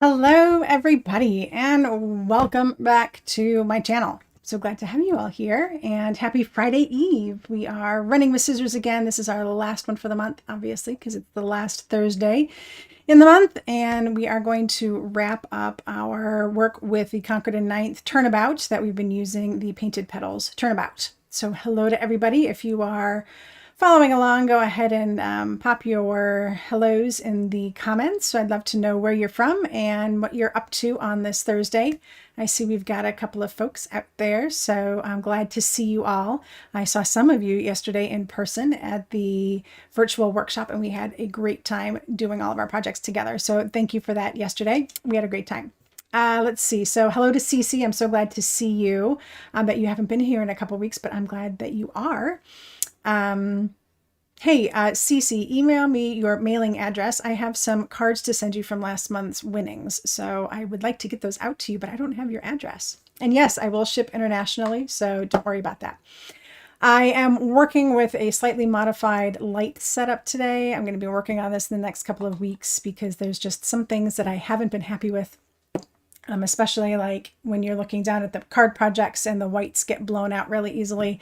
Hello everybody and welcome back to my channel. So glad to have you all here and happy Friday Eve. We are running with scissors again. This is our last one for the month, obviously, because it's the last Thursday in the month, and we are going to wrap up our work with the Concord and Ninth Turnabout that we've been using, the Painted Petals Turnabout. So hello to everybody. If you are following along, go ahead and pop your hellos in the comments. So I'd love to know where you're from and what you're up to on this Thursday. I see we've got a couple of folks out there, so I'm glad to see you all. I saw some of you yesterday in person at the virtual workshop, and we had a great time doing all of our projects together. So thank you for that yesterday. We had a great time. Let's see. So hello to Cece. I'm so glad to see you. I bet you haven't been here in a couple of weeks, but I'm glad that you are. Hey, Cece, email me your mailing address. I have some cards to send you from last month's winnings, so I would like to get those out to you, but I don't have your address. And yes, I will ship internationally, so don't worry about that. I am working with a slightly modified light setup today. I'm going to be working on this in the next couple of weeks because there's just some things that I haven't been happy with. Especially like when you're looking down at the card projects and the whites get blown out really easily.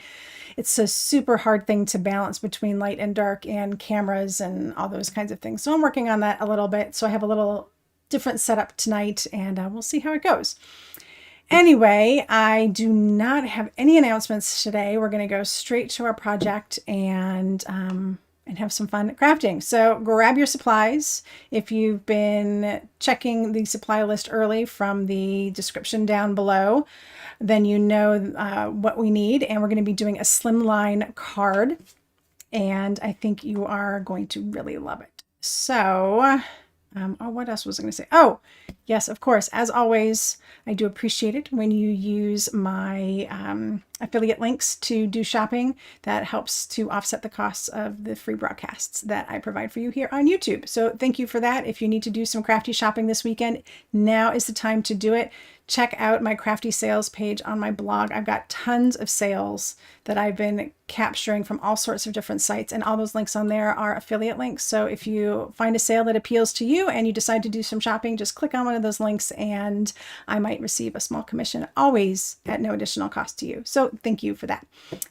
It's a super hard thing to balance between light and dark and cameras and all those kinds of things. So I'm working on that a little bit. So I have a little different setup tonight, and we'll see how it goes. Anyway, I do not have any announcements today. We're going to go straight to our project and have some fun crafting. So grab your supplies. If you've been checking the supply list early from the description down below, then you know what we need. And we're going to be doing a slimline card. And I think you are going to really love it. So, what else was I going to say? Oh, yes, of course. As always, I do appreciate it when you use my affiliate links to do shopping. That helps to offset the costs of the free broadcasts that I provide for you here on YouTube. So thank you for that. If you need to do some crafty shopping this weekend, now is the time to do it. Check out my crafty sales page on my blog. I've got tons of sales that I've been capturing from all sorts of different sites, and all those links on there are affiliate links. So if you find a sale that appeals to you and you decide to do some shopping, just click on one of those links and I might receive a small commission, always at no additional cost to you. So thank you for that.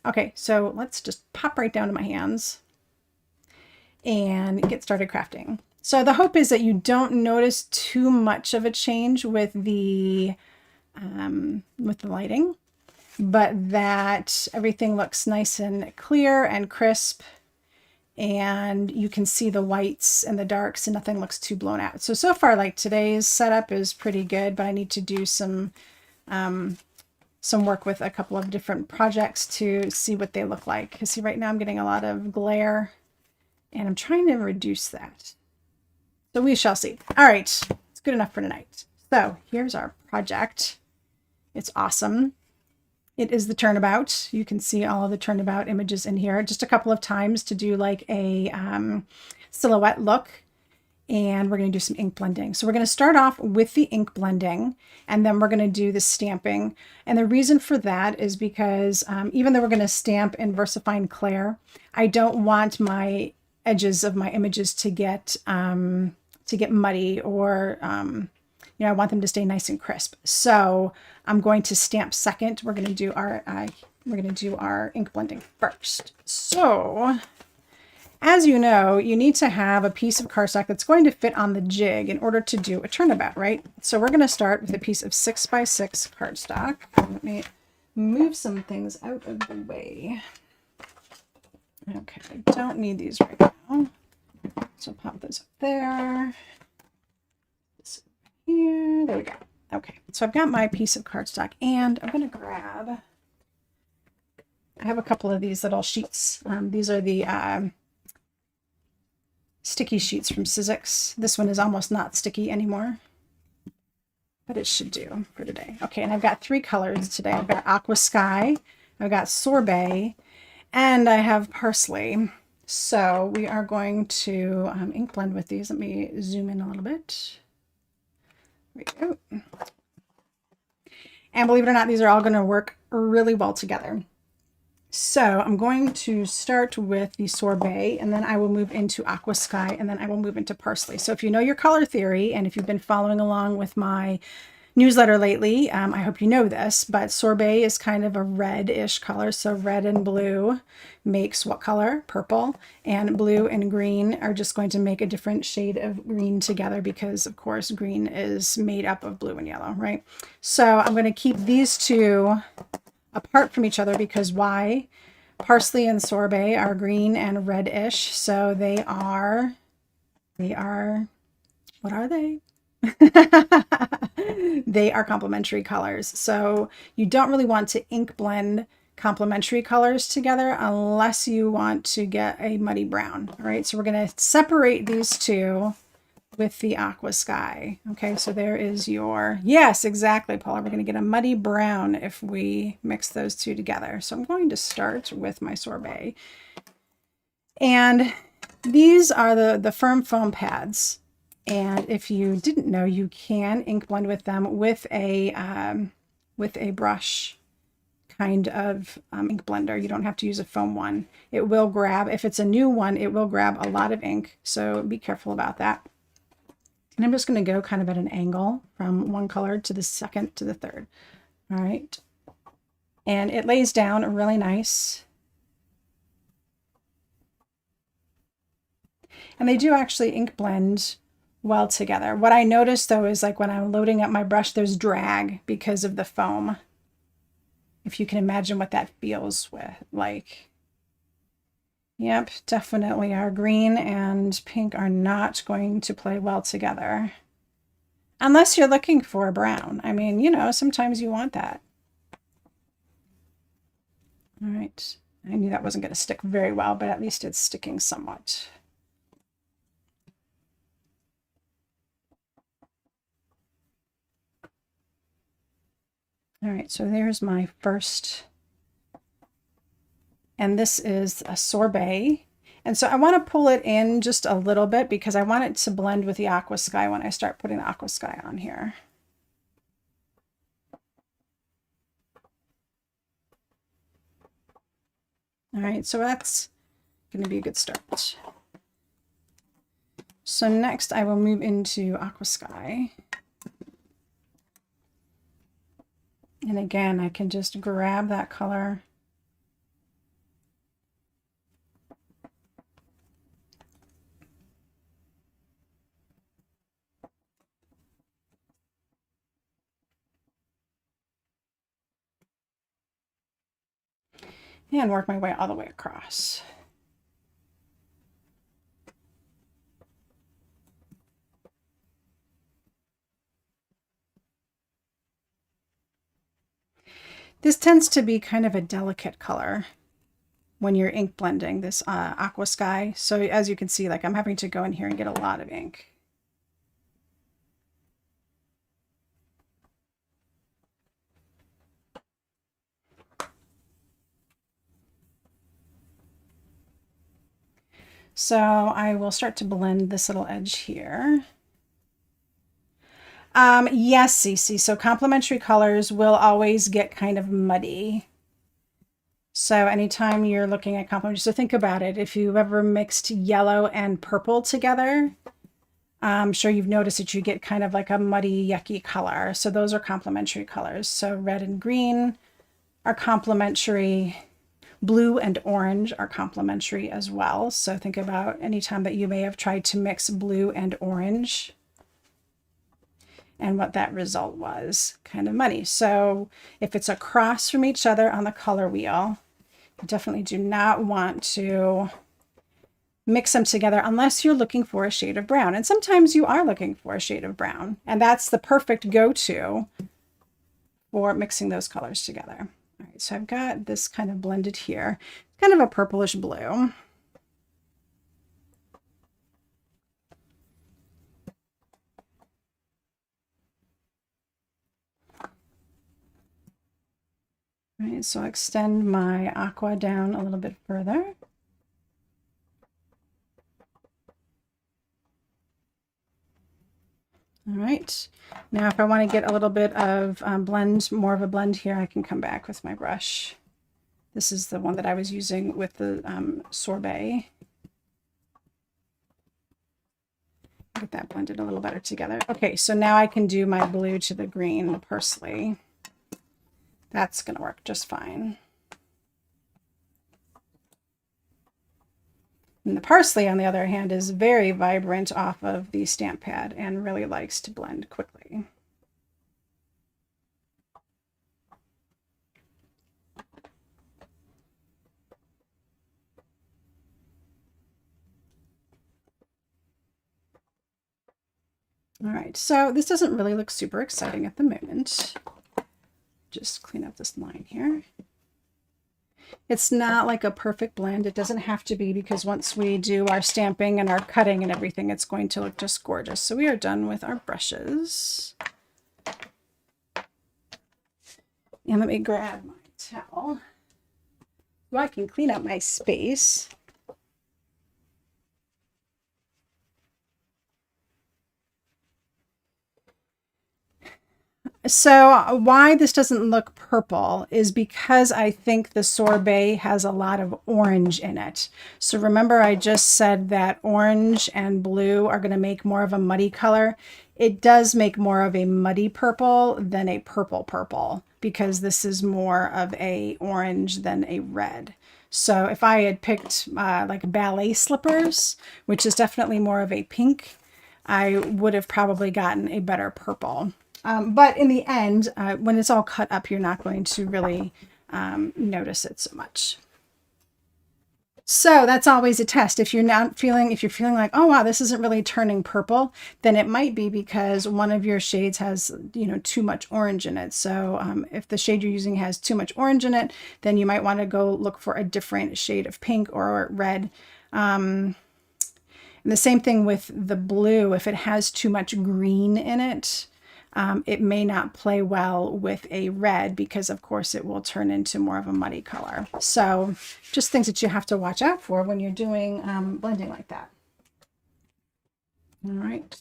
Okay, so let's just pop right down to my hands and get started crafting. So the hope is that you don't notice too much of a change with the lighting, but that everything looks nice and clear and crisp, and you can see the whites and the darks and nothing looks too blown out. So far, like today's setup is pretty good, but I need to do some work with a couple of different projects to see what they look like. Because see, right now I'm getting a lot of glare and I'm trying to reduce that. So we shall see. All right, it's good enough for tonight. So here's our project. It's awesome. It is the Turnabout. You can see all of the Turnabout images in here. Just a couple of times to do like a silhouette look. And we're going to do some ink blending. So we're going to start off with the ink blending, and then we're going to do the stamping. And the reason for that is because even though we're going to stamp in VersaFine Clair, I don't want my edges of my images to get muddy or I want them to stay nice and crisp. So I'm going to stamp second. We're going to do our ink blending first. So as you know, you need to have a piece of cardstock that's going to fit on the jig in order to do a turnabout, right? So we're going to start with a piece of 6x6 cardstock. Let me move some things out of the way. Okay, I don't need these right now. So pop those up there. This here. There we go. Okay, so I've got my piece of cardstock, and I'm going to grab, I have a couple of these little sheets. These are the sticky sheets from Sizzix. This one is almost not sticky anymore, but it should do for today. Okay, and I've got 3 colors today. I've got Aqua Sky, I've got Sorbet, and I have Parsley. So we are going to ink blend with these. Let me zoom in a little bit. There we go. And believe it or not, these are all going to work really well together. So I'm going to start with the Sorbet, and then I will move into Aqua Sky, and then I will move into Parsley. So if you know your color theory, and if you've been following along with my newsletter lately, I hope you know this, but Sorbet is kind of a red-ish color. So red and blue makes what color? Purple. And blue and green are just going to make a different shade of green together because, of course, green is made up of blue and yellow, right? So I'm going to keep these two apart from each other because why? Parsley and Sorbet are green and red-ish. So they are, what are they? They are complementary colors. So you don't really want to ink blend complementary colors together unless you want to get a muddy brown. All right, so we're going to separate these two with the Aqua Sky. Okay, so there is your, yes, exactly, Paula. We're going to get a muddy brown if we mix those two together. So I'm going to start with my Sorbet. And these are the firm foam pads. And if you didn't know, you can ink blend with them with a brush kind of ink blender. You don't have to use a foam one. It will grab, if it's a new one, it will grab a lot of ink. So be careful about that. And I'm just going to go kind of at an angle from one color to the second to the third. All right. And it lays down really nice. And they do actually ink blend well together. What I noticed though is like when I'm loading up my brush, there's drag because of the foam. If you can imagine what that feels like. Yep, definitely our green and pink are not going to play well together. Unless you're looking for a brown. I mean, you know, sometimes you want that. All right, I knew that wasn't going to stick very well, but at least it's sticking somewhat. All right, so there's my first, and this is a Sorbet. And so I want to pull it in just a little bit because I want it to blend with the Aqua Sky when I start putting the Aqua Sky on here. All right, so that's going to be a good start. So next I will move into Aqua Sky. And again, I can just grab that color. And work my way all the way across. This tends to be kind of a delicate color when you're ink blending this Aqua Sky. So as you can see, like I'm having to go in here and get a lot of ink. So I will start to blend this little edge here. Yes, Cece. So complementary colors will always get kind of muddy. So anytime you're looking at complementary, so think about it. If you've ever mixed yellow and purple together, I'm sure you've noticed that you get kind of like a muddy, yucky color. So those are complementary colors. So red and green are complementary. Blue and orange are complementary as well. So think about any time that you may have tried to mix blue and orange and what that result was, kind of muddy. So if it's across from each other on the color wheel, you definitely do not want to mix them together unless you're looking for a shade of brown. And sometimes you are looking for a shade of brown, and that's the perfect go-to for mixing those colors together. All right, so I've got this kind of blended here, kind of a purplish blue. All right, so I'll extend my aqua down a little bit further. All right, now if I want to get a little bit of blend, more of a blend here, I can come back with my brush. This is the one that I was using with the Sorbet. Get that blended a little better together. Okay, so now I can do my blue to the green, the Parsley. That's going to work just fine. And the Parsley, on the other hand, is very vibrant off of the stamp pad and really likes to blend quickly. All right, so this doesn't really look super exciting at the moment. Just clean up this line here. It's not like a perfect blend. It doesn't have to be, because once we do our stamping and our cutting and everything, it's going to look just gorgeous. So we are done with our brushes. And let me grab my towel so I can clean up my space. So why this doesn't look purple is because I think the Sorbet has a lot of orange in it. So remember I just said that orange and blue are going to make more of a muddy color. It does make more of a muddy purple than a purple purple, because this is more of a orange than a red. So if I had picked like ballet slippers, which is definitely more of a pink, I would have probably gotten a better purple. But in the end, when it's all cut up, you're not going to really notice it so much. So that's always a test. If you're feeling like, oh wow, this isn't really turning purple, then it might be because one of your shades has, too much orange in it. So if the shade you're using has too much orange in it, then you might want to go look for a different shade of pink or red. And the same thing with the blue. If it has too much green in it, it may not play well with a red, because of course it will turn into more of a muddy color. So just things that you have to watch out for when you're doing blending like that. All right.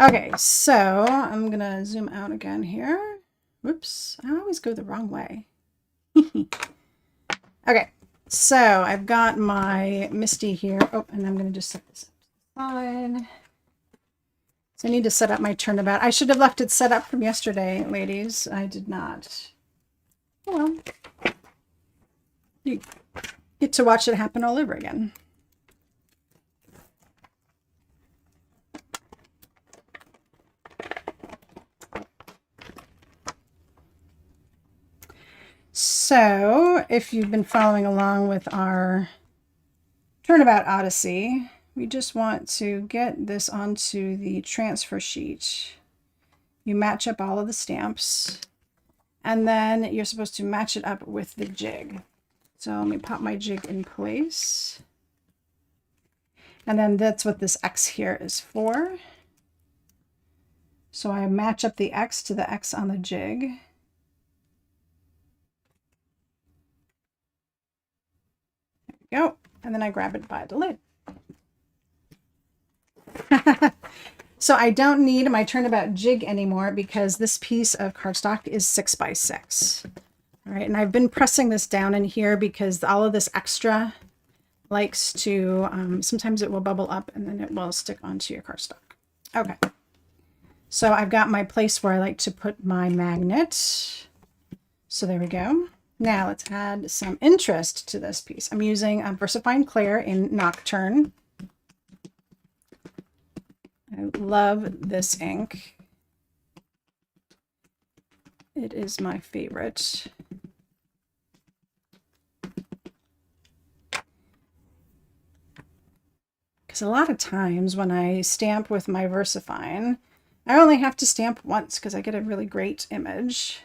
Okay, so I'm gonna zoom out again here. Whoops, I always go the wrong way. Okay, so I've got my Misty here. Oh, and I'm gonna just set this up aside. So I need to set up my turnabout. I should have left it set up from yesterday, ladies. I did not. Oh well. You get to watch it happen all over again. So if you've been following along with our Turnabout Odyssey, we just want to get this onto the transfer sheet. You match up all of the stamps, and then you're supposed to match it up with the jig. So let me pop my jig in place. And then that's what this X here is for. So I match up the X to the X on the jig. There we go. And then I grab it by the lid. So I don't need my Turnabout jig anymore, because this piece of cardstock is 6 by 6. All right, and I've been pressing this down in here because all of this extra likes to, sometimes it will bubble up and then it will stick onto your cardstock. Okay, so I've got my place where I like to put my magnet. So there we go. Now let's add some interest to this piece. I'm using VersaFine Clair in Nocturne. I love this ink. It is my favorite. Because a lot of times when I stamp with my VersaFine, I only have to stamp once because I get a really great image.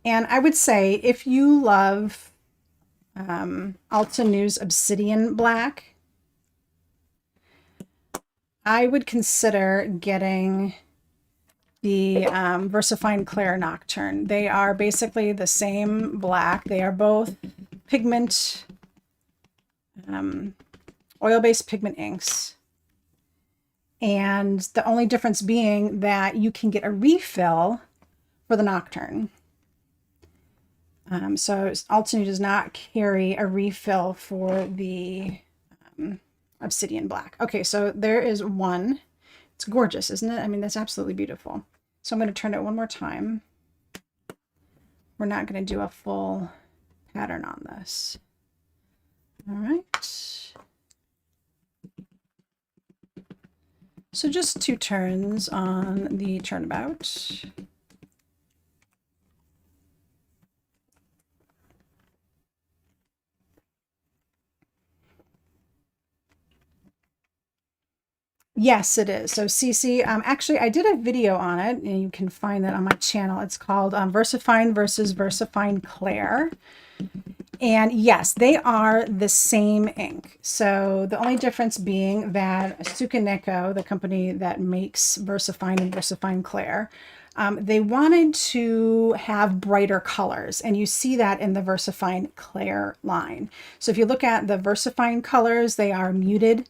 And I would say if you love Altenews Obsidian Black, I would consider getting the VersaFine Clair Nocturne. They are basically the same black. They are both pigment, oil-based pigment inks. And the only difference being that you can get a refill for the Nocturne. So Altenew does not carry a refill for the obsidian black. Okay, so there is one. It's gorgeous, isn't it? I mean, that's absolutely beautiful. So I'm going to turn it one more time. We're not going to do a full pattern on this. All right. So just 2 turns on the turnabout. Yes, it is. So CC, actually, I did a video on it, and you can find that on my channel. It's called VersaFine versus VersaFine Clair. And yes, they are the same ink. So the only difference being that Sukaneko, the company that makes VersaFine and VersaFine Clair, they wanted to have brighter colors, and you see that in the VersaFine Clair line. So if you look at the VersaFine colors, they are muted,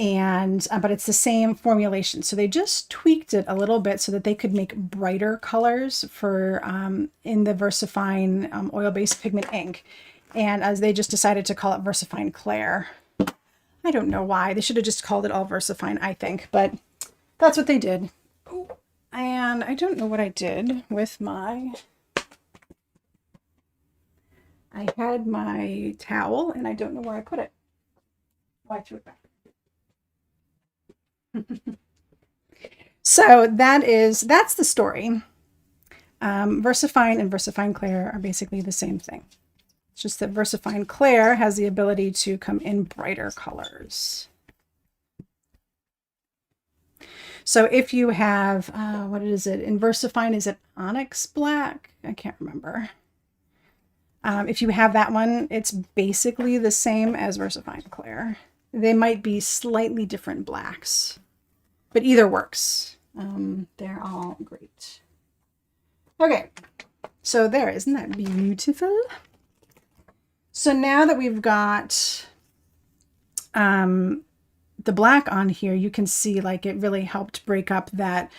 and but it's the same formulation. So they just tweaked it a little bit so that they could make brighter colors for in the VersaFine oil-based pigment ink. And as they just decided to call it VersaFine Clair. I don't know why. They should have just called it all VersaFine, I think, but that's what they did. And I don't know what I did with my... I had my towel and I don't know where I put it. Oh, I threw it back. So that's the story. VersaFine and VersaFine Clair are basically the same thing. It's just that VersaFine Clair has the ability to come in brighter colors. So if you have, what is it? In VersaFine, is it Onyx Black? I can't remember. If you have that one, it's basically the same as VersaFine Clair. They might be slightly different blacks, but either works. They're all great. Okay, so there, isn't that beautiful? So now that we've got the black on here, you can see like it really helped break up that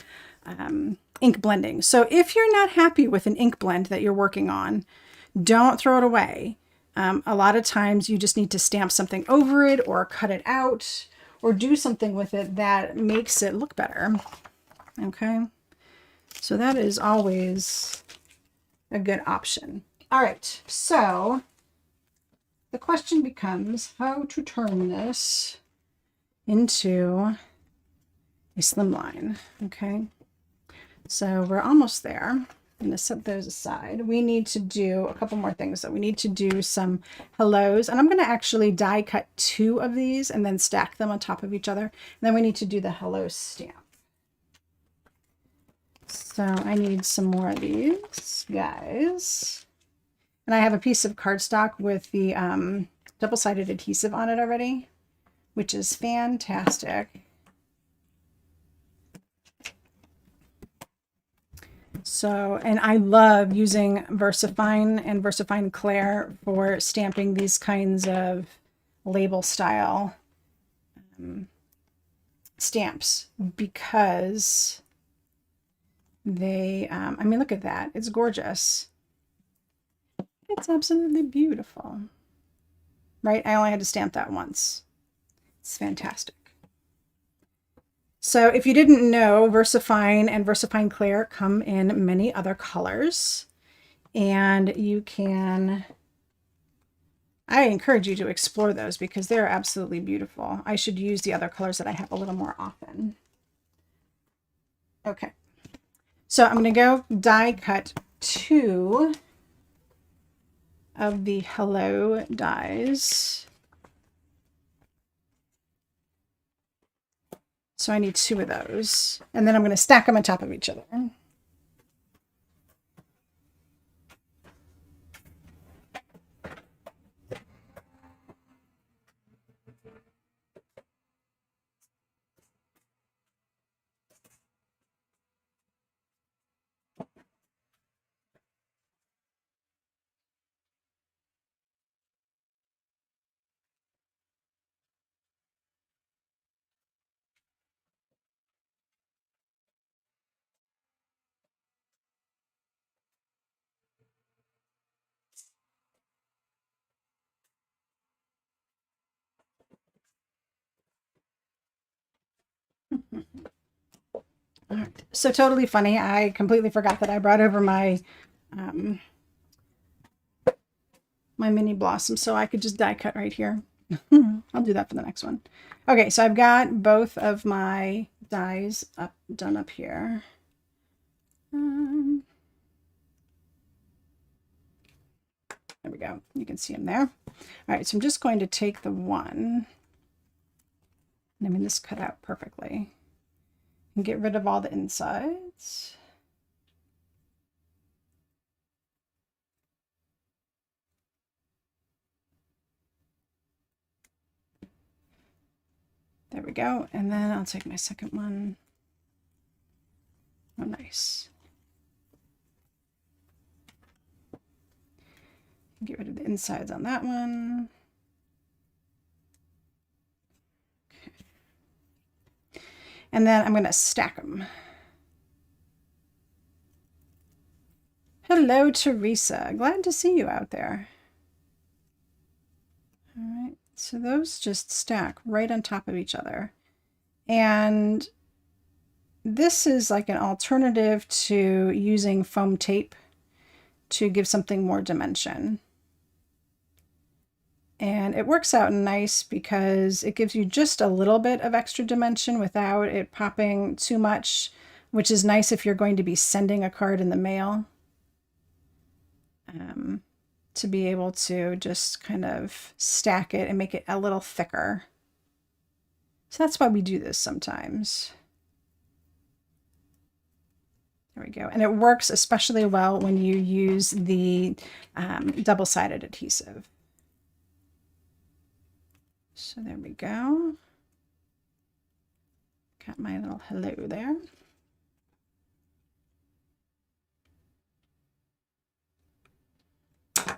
ink blending. So if you're not happy with an ink blend that you're working on, don't throw it away. A lot of times you just need to stamp something over it or cut it out or do something with it that makes it look better. Okay, so that is always a good option. All right, so the question becomes how to turn this into a slimline. Okay, so we're almost there. I'm going to set those aside. We need to do a couple more things. So we need to do some hellos, and I'm going to actually die cut 2 of these and then stack them on top of each other. And then we need to do the hello stamp. So I need some more of these guys. And I have a piece of cardstock with the double-sided adhesive on it already, which is fantastic. So, and I love using VersaFine and VersaFine Clair for stamping these kinds of label style stamps because they, I mean, look at that. It's gorgeous. It's absolutely beautiful, right? I only had to stamp that once. It's fantastic. So if you didn't know, VersaFine and VersaFine Clair come in many other colors, and you can, I encourage you to explore those because they're absolutely beautiful. I should use the other colors that I have a little more often. Okay, so I'm going to go die cut 2 of the hello dies. So I need 2 of those, and then I'm going to stack them on top of each other. All right. So totally funny. I completely forgot that I brought over my my mini blossom, so I could just die cut right here. I'll do that for the next one. Okay, so I've got both of my dies done up here. There we go. You can see them there. All right, so I'm just going to take the one. I mean, this cut out perfectly. And get rid of all the insides. There we go. And then I'll take my second one. Oh, nice. Get rid of the insides on that one. Okay. And then I'm going to stack them. Hello, Teresa. Glad to see you out there. All right. So those just stack right on top of each other. And this is like an alternative to using foam tape to give something more dimension. And it works out nice because it gives you just a little bit of extra dimension without it popping too much, which is nice if you're going to be sending a card in the mail. To be able to just kind of stack it and make it a little thicker. So that's why we do this sometimes. There we go. And it works especially well when you use the double-sided adhesive. So there we go. Got my little hello there.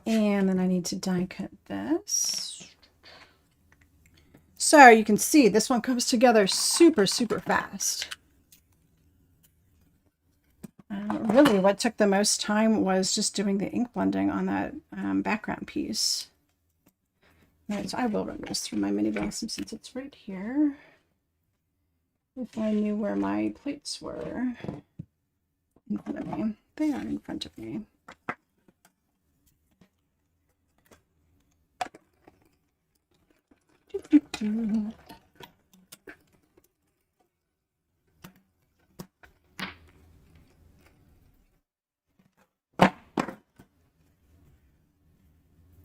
And then I need to die cut this. So you can see this one comes together super, super fast. Really what took the most time was just doing the ink blending on that background piece. All right, so I will run this through my mini blossom since it's right here. If I knew where my plates were in front of me. They are in front of me.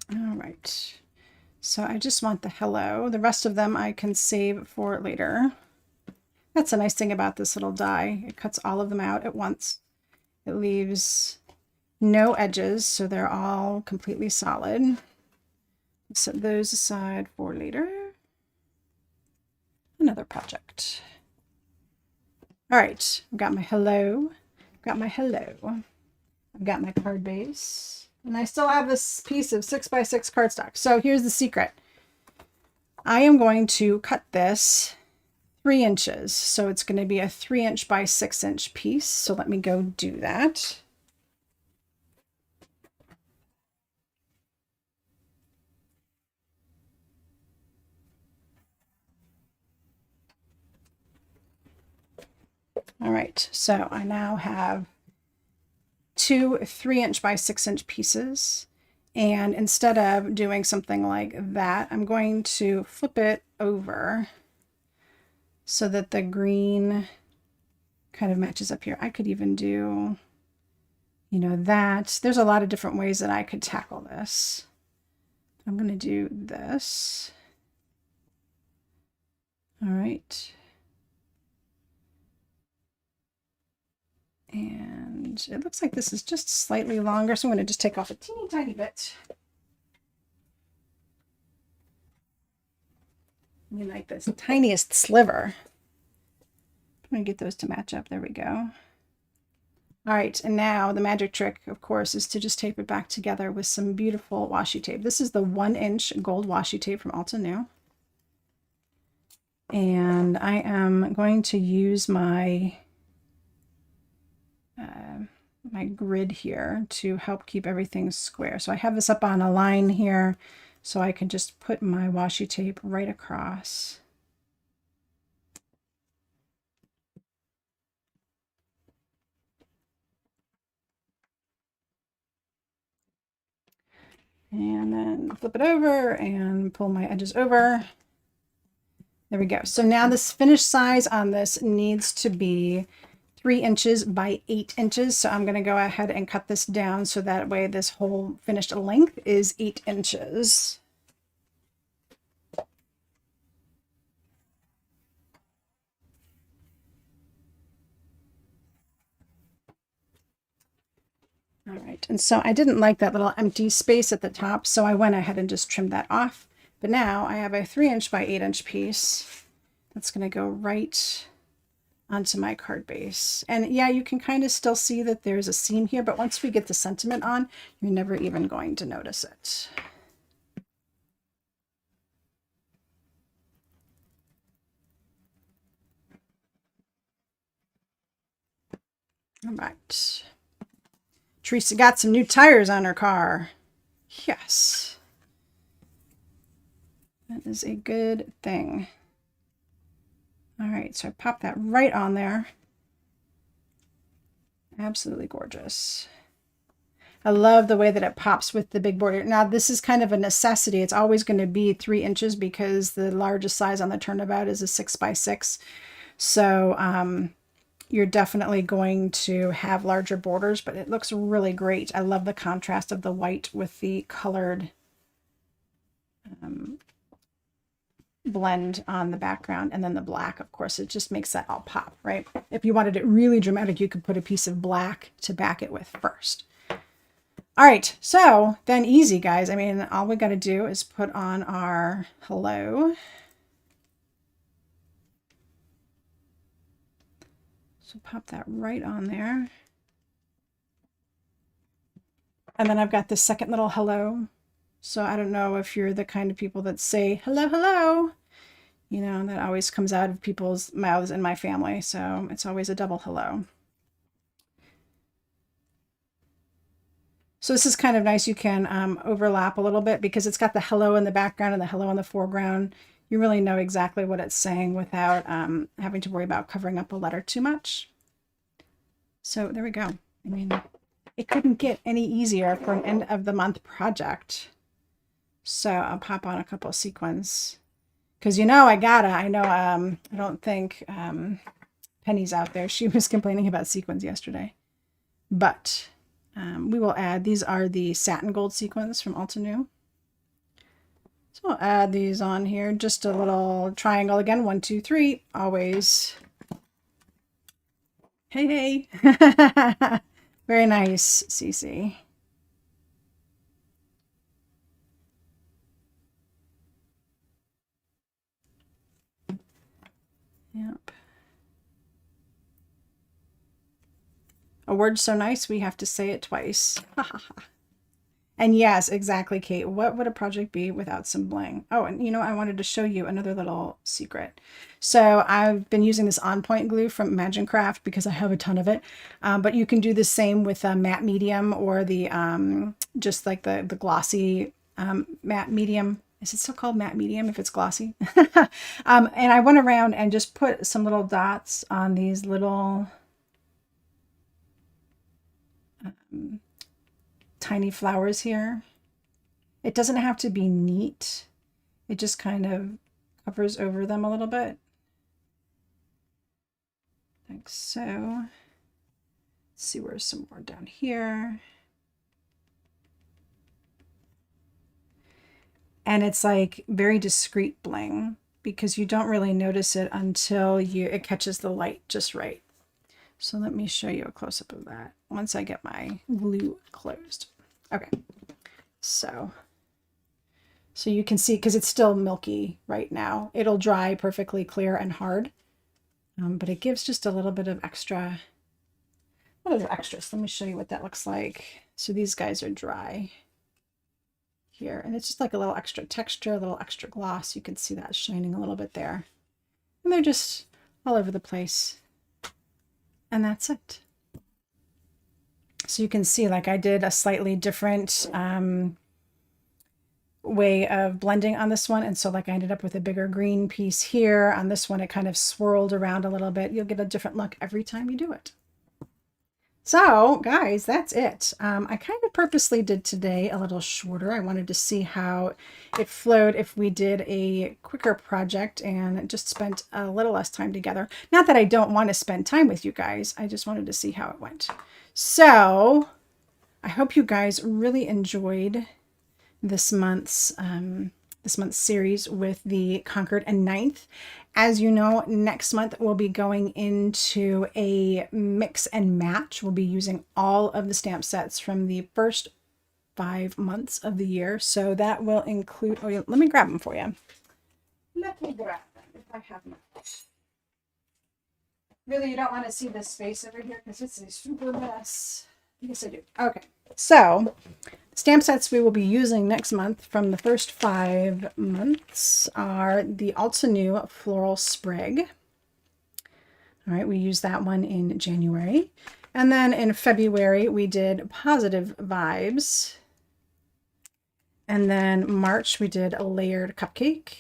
All right, so I just want the hello. The rest of them I can save for later. That's a nice thing about this little die. It cuts all of them out at once. It leaves no edges, so they're all completely solid. Set those aside for later. Another project. All right, I've got my hello. Got my hello. I've got my card base. And I still have this piece of 6x6 cardstock. So here's the secret. I am going to cut this 3 inches. So it's going to be a 3" by 6" piece. So let me go do that. All right, so I now have 2 3" by 6" pieces. And instead of doing something like that, I'm going to flip it over so that the green kind of matches up here. I could even do, you know, that. There's a lot of different ways that I could tackle this. I'm going to do this. All right. And it looks like this is just slightly longer, so I'm going to just take off a teeny tiny bit. I mean, like this tiniest sliver. I'm going to get those to match up. There we go. All right, and now the magic trick, of course, is to just tape it back together with some beautiful washi tape. This is the 1" gold washi tape from Alta New. And I am going to use my my grid here to help keep everything square. So I have this up on a line here, so I can just put my washi tape right across. And then flip it over and pull my edges over. There we go. So now this finished size on this needs to be 3 inches by 8 inches. So I'm going to go ahead and cut this down so that way this whole finished length is 8 inches. All right, and so I didn't like that little empty space at the top, so I went ahead and just trimmed that off. But now I have a 3 inch by 8 inch piece that's going to go right onto my card base. And yeah, you can kind of still see that there's a seam here, but once we get the sentiment on, you're never even going to notice it. All right. Teresa got some new tires on her car. Yes. That is a good thing. All right, so I pop that right on there. Absolutely gorgeous. I love the way that it pops with the big border. Now, this is kind of a necessity. It's always going to be 3 inches because the largest size on the Turnabout is a 6 by 6. So you're definitely going to have larger borders, but it looks really great. I love the contrast of the white with the colored blend on the background, and then the black, of course, it just makes that all pop, right? If you wanted it really dramatic, you could put a piece of black to back it with first. All right, so then easy, guys. I mean, all we got to do is put on our hello. So pop that right on there. And then I've got the second little hello. So I don't know if you're the kind of people that say, hello, hello. You know, that always comes out of people's mouths in my family. So it's always a double hello. So this is kind of nice. You can overlap a little bit because it's got the hello in the background and the hello in the foreground. You really know exactly what it's saying without having to worry about covering up a letter too much. So there we go. I mean, it couldn't get any easier for an end of the month project. So I'll pop on a couple of sequins because, you know, I know, I don't think Penny's out there. She was complaining about sequins yesterday, but we will add, these are the satin gold sequins from Alta New. So I'll add these on here, just a little triangle again, 1, 2, 3, always. Hey, hey. Very nice, Cece. Yep. A word so nice, we have to say it twice. And yes, exactly, Kate. What would a project be without some bling? Oh, and you know, I wanted to show you another little secret. So I've been using this On Point glue from Imagine Craft because I have a ton of it. But you can do the same with a matte medium or the just like the glossy matte medium. Is it still called matte medium if it's glossy? And I went around and just put some little dots on these little tiny flowers here. It doesn't have to be neat. It just kind of covers over them a little bit. Like so. Let's see, where's some more down here. And it's like very discreet bling because you don't really notice it until it catches the light just right. So let me show you a close-up of that once I get my glue closed. Okay, so you can see, because it's still milky right now, it'll dry perfectly clear and hard, but it gives just a little bit of extra, what are the extras? Let me show you what that looks like. So these guys are dry here, and it's just like a little extra texture, a little extra gloss. You can see that shining a little bit there, and they're just all over the place. And that's it. So you can see, like, I did a slightly different way of blending on this one. And so like I ended up with a bigger green piece here. On this one, it kind of swirled around a little bit. You'll get a different look every time you do it. So guys, that's it. I kind of purposely did today a little shorter. I wanted to see how it flowed if we did a quicker project and just spent a little less time together. Not that I don't want to spend time with you guys. I just wanted to see how it went. So I hope you guys really enjoyed this month's series with the Concord and Ninth. As you know, next month we'll be going into a mix and match. We'll be using all of the stamp sets from the first 5 months of the year. So that will include, oh yeah, let me grab them for you. Let me grab them if I have them. Really, you don't want to see this space over here because it's a super mess. Yes, I do. Okay, so stamp sets we will be using next month from the first 5 months are the Ulta New Floral Sprig. All right, we used that one in January. And then in February, we did Positive Vibes. And then March, we did a Layered Cupcake.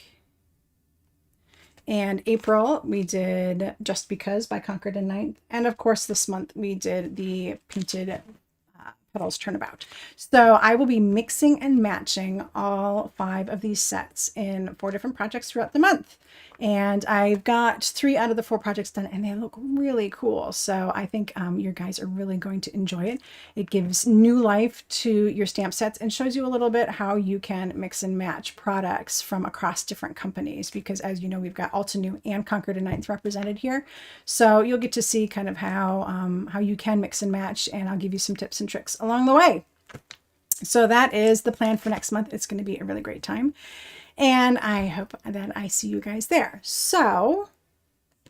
And April, we did Just Because by Concord and Ninth. And of course, this month, we did the Painted Petals Turnabout. So I will be mixing and matching all 5 of these sets in 4 different projects throughout the month. And I've got 3 out of the 4 projects done and they look really cool. So I think you guys are really going to enjoy it. It gives new life to your stamp sets and shows you a little bit how you can mix and match products from across different companies. Because as you know, we've got Ulta New and Concord and Ninth represented here. So you'll get to see kind of how you can mix and match, and I'll give you some tips and tricks along the way. So that is the plan for next month. It's going to be a really great time. And I hope that I see you guys there. So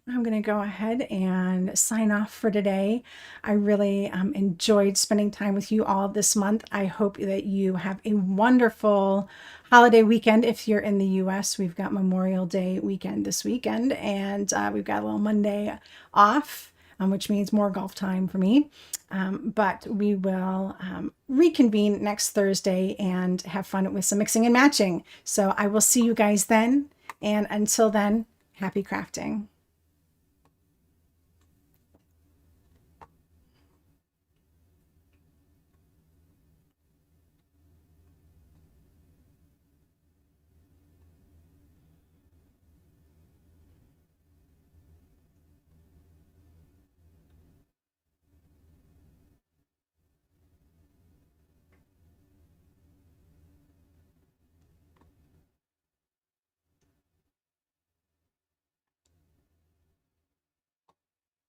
I'm going to go ahead and sign off for today. I really enjoyed spending time with you all this month. I hope that you have a wonderful holiday weekend. If you're in the US, we've got Memorial Day weekend this weekend, and we've got a little Monday off, which means more golf time for me. But we will reconvene next Thursday and have fun with some mixing and matching. So I will see you guys then. And until then, happy crafting.